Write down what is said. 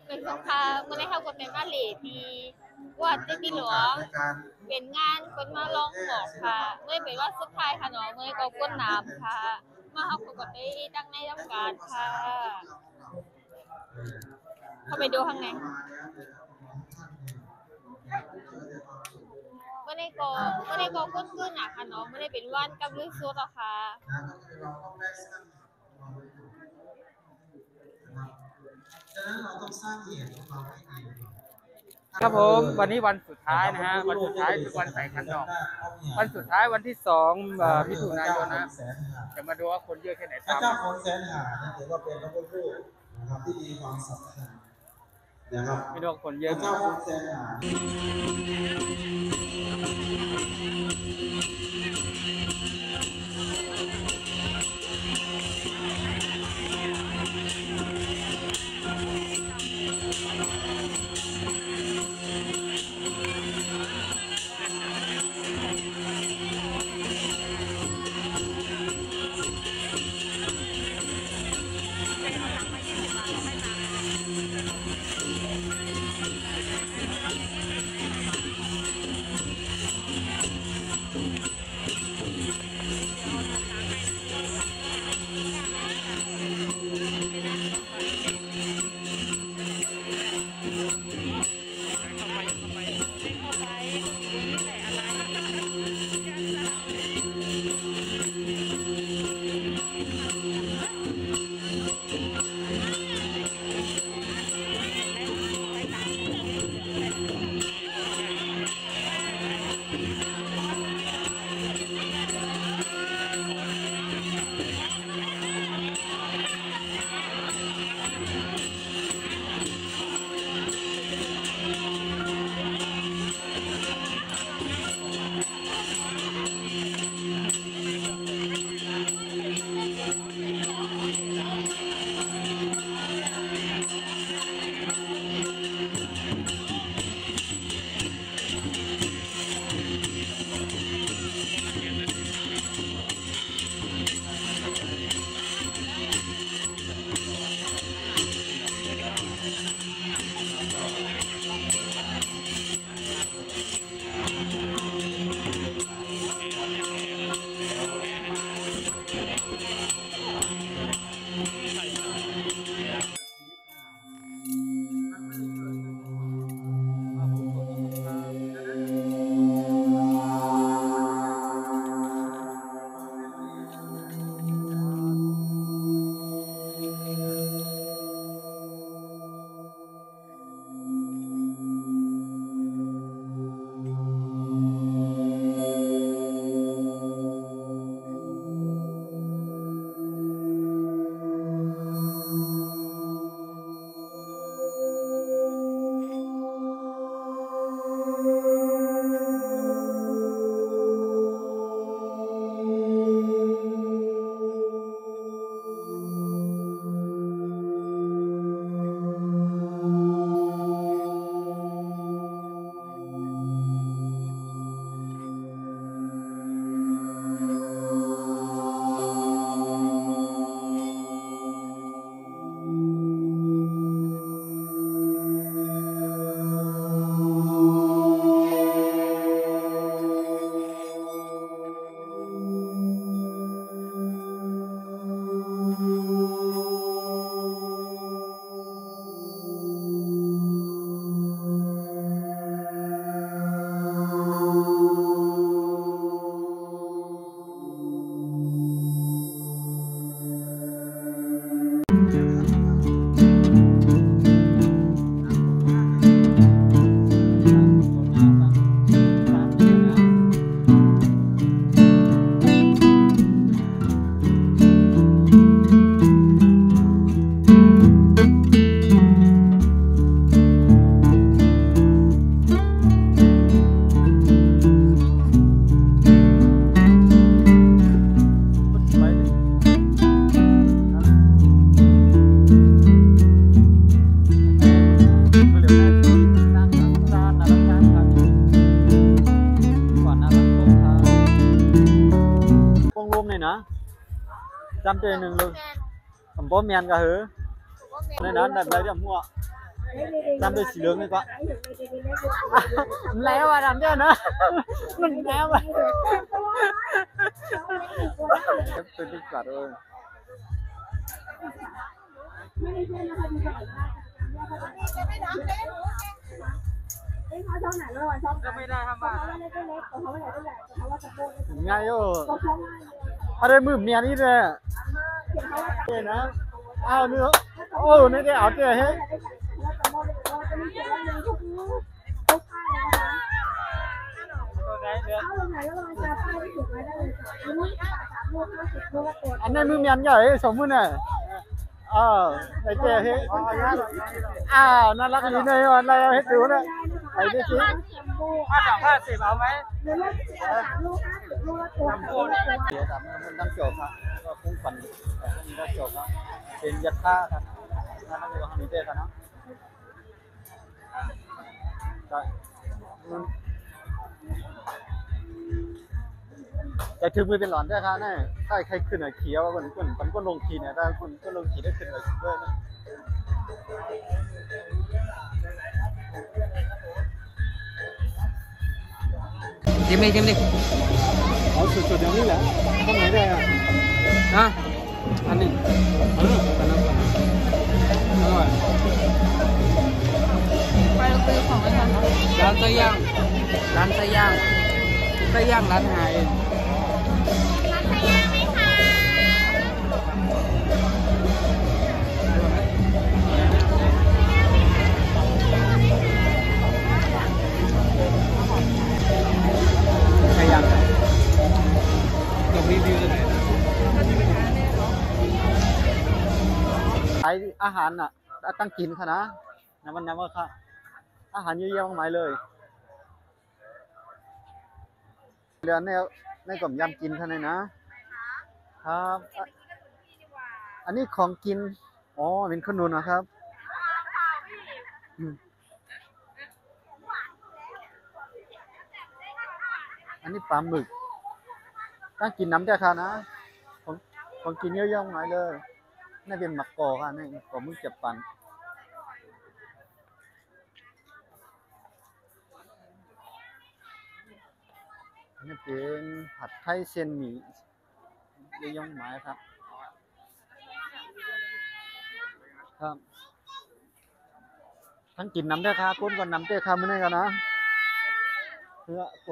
เป็นสงครามเมื่อได้เข้ากฎหมายมาเลที่วัดเจดีย์หลวงเป็นงานคนมาลองหมอกค่ะเมื่อเป็นว่าสุดท้ายค่ะเนาะเมื่อก็ก้นน้ำค่ะมาเอาปกติตั้งในทำการค่ะเข้าไปดูข้างในเมื่อได้ก็ก้นขึ้นอ่ะค่ะเนาะไม่ได้เป็นวันกับลือสุดหรอกค่ะครับผมวันนี้วันสุดท้ายนะฮะวันสุดท้ายคือวันใส่ขันดอกวันสุดท้ายวันที่2 มิถุนายนนะจะมาดูว่าคนเยอะแค่ไหนตามพระเจ้าของแสนหาถือว่าเป็นพระพุทธรูปนะครับที่มีความสำคัญนะครับไม่รู้คนเยอะพระเจ้าของแสนหาจำเจอหนึ่งลูกผมป้อมเมียนก็หือ ในนั้นแบบไรเดียมหัวจำเป็นสีเหลืองนี่ก็แล้วอ่ะทำเยอะนะมันแล้วอ่ะเป็นที่กัดเลยก็ไม่ได้ทำบ้าน ง่ายโย่อะไรมือเมียนี่เลยนะอ้าวเนื้อโอ้นี่ได้เอาเจ้เฮ้ยอันนี้มือเมียนใหญ่สมมุติน่ะไอ้เจ้เฮ้ยน่ารักดีเลยอะไรเอาให้ดูนะไอ้ดิสิ52 50เอาไหม เดี๋ยวทำมันตั้งโจทย์ครับก็คุ้มฝันมีตั้งโจทย์ครับเป็นยัดท่าครับนั่นคือของนิเทศนะแต่ถึงมือเป็นหลอนด้วยครับนี่ถ้าใครขึ้นขี่ว่ามันก็ลงขี่เนี่ยถ้าคุณก็ลงขี่ได้ขึ้นเลยด้วยนะจิ้มดิเอาสุดๆอย่างนี้แหละทำไหนได้อ่ะนะอันนี้อันนั้นอร่อยไปเราซื้อของกันค่ะ ร้านไส้ย่างร้านร้านหายไส้ย่างลงรีวิวเลย ขายอาหารน่ะตั้งกินค่ะนะมันน้ำว่าค่ะอาหารเยอะแยะมากมายเลยเรือนในกล่อมยำกินท่านเลยนะครับอันนี้ของกินเป็นขนุนนะครับอันนี้ปลาหมึกตั้งกินน้ำแต่ค่ะนะของกินเยอะแยะมากมายเลยนี่เป็นหมักกอค่ะนี่กอมึงเจ็บปันอันนี้เป็นผัดไทยเส้นหมี่เยอะแยะมากมายครับทั้งกินน้ำได้ค่ะคุณก่อนน้ำเต้ค่ะมื้อนี้กันนะเพื่อโ